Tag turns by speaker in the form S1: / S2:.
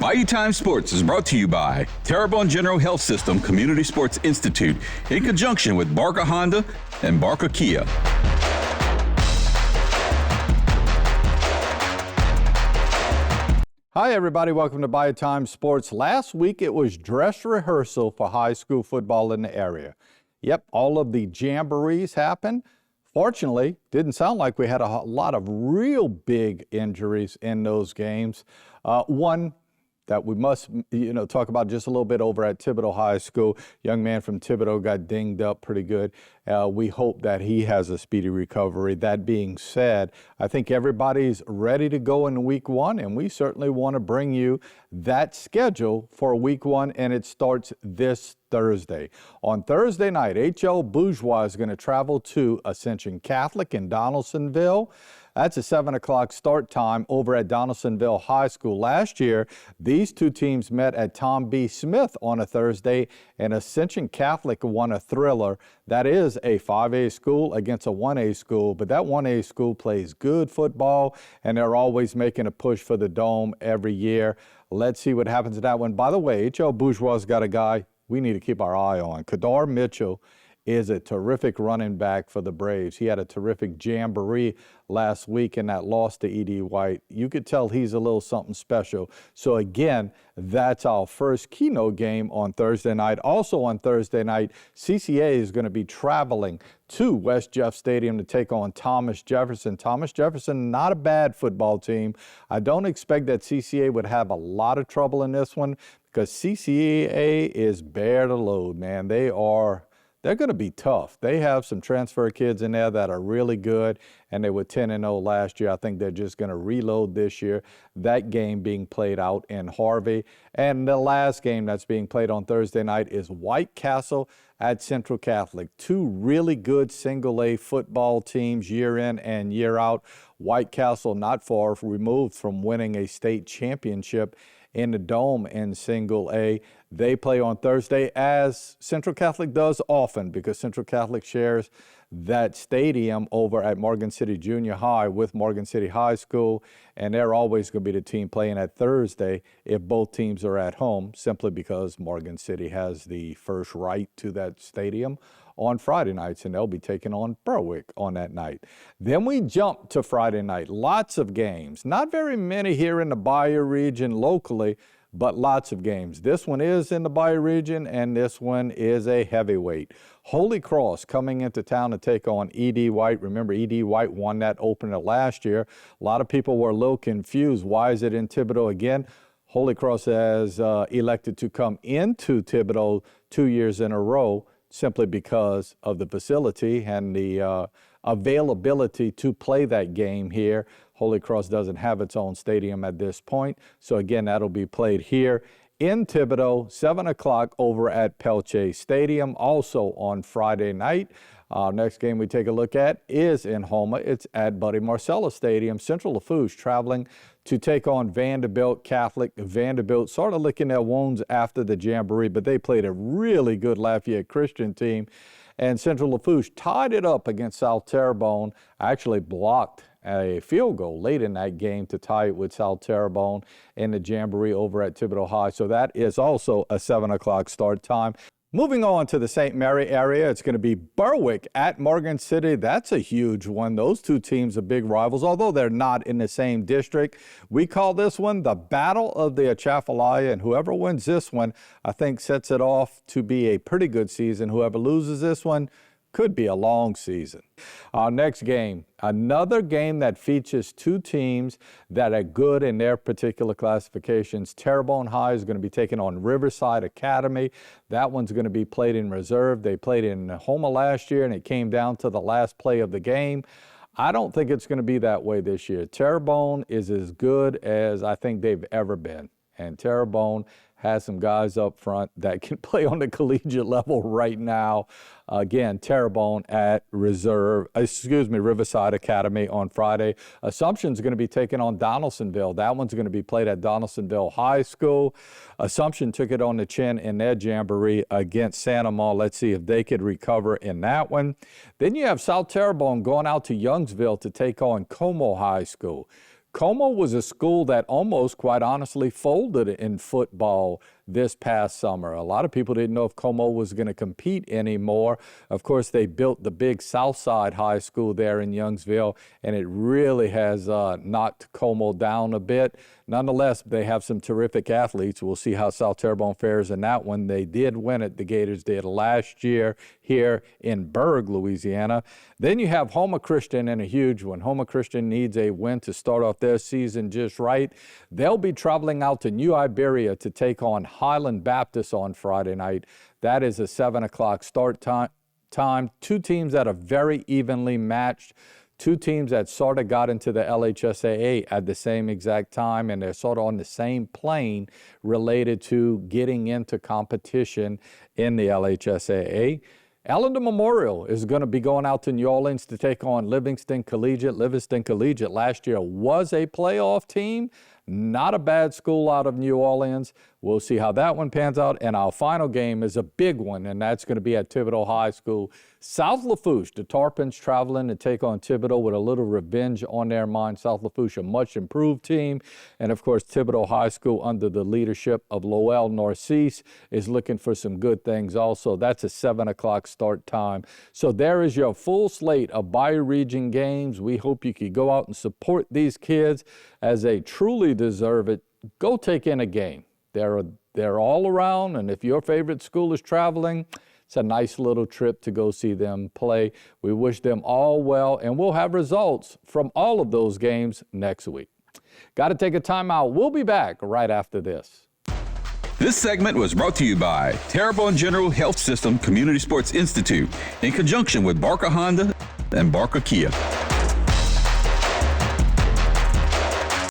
S1: Bayou Time Sports is brought to you by Terrebonne General Health System Community Sports Institute in conjunction with Barker Honda and Barker Kia.
S2: Hi everybody, welcome to Bayou Time Sports. Last week it was dress rehearsal for high school football in the area. Yep, all of the jamborees happened. Fortunately, didn't sound like we had a lot of real big injuries in those games. One that we must, talk about just a little bit over at Thibodaux High School. Young man from Thibodaux got dinged up pretty good. We hope that he has a speedy recovery. That being said, I think everybody's ready to go in week one, and we certainly want to bring you that schedule for week one, and it starts this Thursday. On Thursday night, H.L. Bourgeois is going to travel to Ascension Catholic in Donaldsonville. That's a 7 o'clock start time over at Donaldsonville High School. Last year, these two teams met at Tom B. Smith on a Thursday, and Ascension Catholic won a thriller. That is a 5A school against a 1A school, but that 1A school plays good football, and they're always making a push for the Dome every year. Let's see what happens to that one. By the way, H.L. Bourgeois got a guy we need to keep our eye on. Kadar Mitchell is a terrific running back for the Braves. He had a terrific jamboree last week in that loss to E.D. White. You could tell he's a little something special. So again, that's our first keynote game on Thursday night. Also on Thursday night, CCA is going to be traveling to West Jeff Stadium to take on Thomas Jefferson. Thomas Jefferson, not a bad football team. I don't expect that CCA would have a lot of trouble in this one because CCA is bare to load, man. They're going to be tough. They have some transfer kids in there that are really good, and they were 10-0 last year. I think they're just going to reload this year. That game being played out in Harvey. And the last game that's being played on Thursday night is White Castle at Central Catholic. Two really good single-A football teams year in and year out. White Castle not far removed from winning a state championship in the Dome in single A. They play on Thursday, as Central Catholic does often, because Central Catholic shares that stadium over at Morgan City Junior High with Morgan City High School, and they're always going to be the team playing at Thursday if both teams are at home, simply because Morgan City has the first right to that stadium on Friday nights, and they'll be taking on Berwick on that night. Then we jump to Friday night. Lots of games. Not very many here in the Bayou region locally, but lots of games. This one is in the Bayou region, and this one is a heavyweight. Holy Cross coming into town to take on E.D. White. Remember, E.D. White won that opener last year. A lot of people were a little confused. Why is it in Thibodaux again? Holy Cross has elected to come into Thibodaux 2 years in a row, simply because of the facility and the availability to play that game here. Holy Cross doesn't have its own stadium at this point. So again, that'll be played here in Thibodaux, 7 o'clock over at Pelche Stadium. Also on Friday night, next game we take a look at is in Houma. It's at Buddy Marcella Stadium. Central Lafourche traveling to take on Vanderbilt Catholic. Vanderbilt sort of licking their wounds after the jamboree, but they played a really good Lafayette Christian team. And Central Lafourche tied it up against South Terrebonne, actually blocked a field goal late in that game to tie it with South Terrebonne in the jamboree over at Thibodaux High. So that is also a 7 o'clock start time. Moving on to the St. Mary area, it's going to be Berwick at Morgan City. That's a huge one. Those two teams are big rivals, although they're not in the same district. We call this one the Battle of the Atchafalaya, and whoever wins this one, I think, sets it off to be a pretty good season. Whoever loses this one could be a long season. Our next game, another game that features two teams that are good in their particular classifications. Terrebonne High is going to be taking on Riverside Academy. That one's going to be played in reserve. They played in Houma last year, and it came down to the last play of the game. I don't think it's going to be that way this year. Terrebonne is as good as I think they've ever been, and Terrebonne has some guys up front that can play on the collegiate level right now. Again, Terrebonne at Riverside Academy on Friday. Assumption's going to be taking on Donaldsonville. That one's going to be played at Donaldsonville High School. Assumption took it on the chin in their jamboree against Santa Ma. Let's see if they could recover in that one. Then you have South Terrebonne going out to Youngsville to take on Como High School. Como was a school that almost, quite honestly, folded in football this past summer. A lot of people didn't know if Como was going to compete anymore. Of course, they built the big Southside High School there in Youngsville, and it really has knocked Como down a bit. Nonetheless, they have some terrific athletes. We'll see how South Terrebonne fares in that one. They did win it, the Gators did, last year here in Berg, Louisiana. Then you have Houma Christian in a huge one. Houma Christian needs a win to start off their season just right. They'll be traveling out to New Iberia to take on Highland Baptist on Friday night. That is a 7 o'clock start time. Two teams that are very evenly matched. Two teams that sort of got into the LHSAA at the same exact time, and they're sort of on the same plane related to getting into competition in the LHSAA. Allendale Memorial is going to be going out to New Orleans to take on Livingston Collegiate. Livingston Collegiate last year was a playoff team. Not a bad school out of New Orleans. We'll see how that one pans out. And our final game is a big one, and that's going to be at Thibodeau High School. South Lafourche, the Tarpons traveling to take on Thibodeau with a little revenge on their mind. South Lafourche, a much improved team. And of course, Thibodeau High School, under the leadership of Lowell Narcisse, is looking for some good things also. That's a 7 o'clock start time. So there is your full slate of Bayou Region games. We hope you can go out and support these kids as they truly deserve it. Go take in a game. They're all around, and if your favorite school is traveling, it's a nice little trip to go see them play. We wish them all well, and we'll have results from all of those games next week. Got to take a timeout. We'll be back right after this.
S1: This segment was brought to you by Terrebonne General Health System Community Sports Institute in conjunction with Barker Honda and Barker Kia.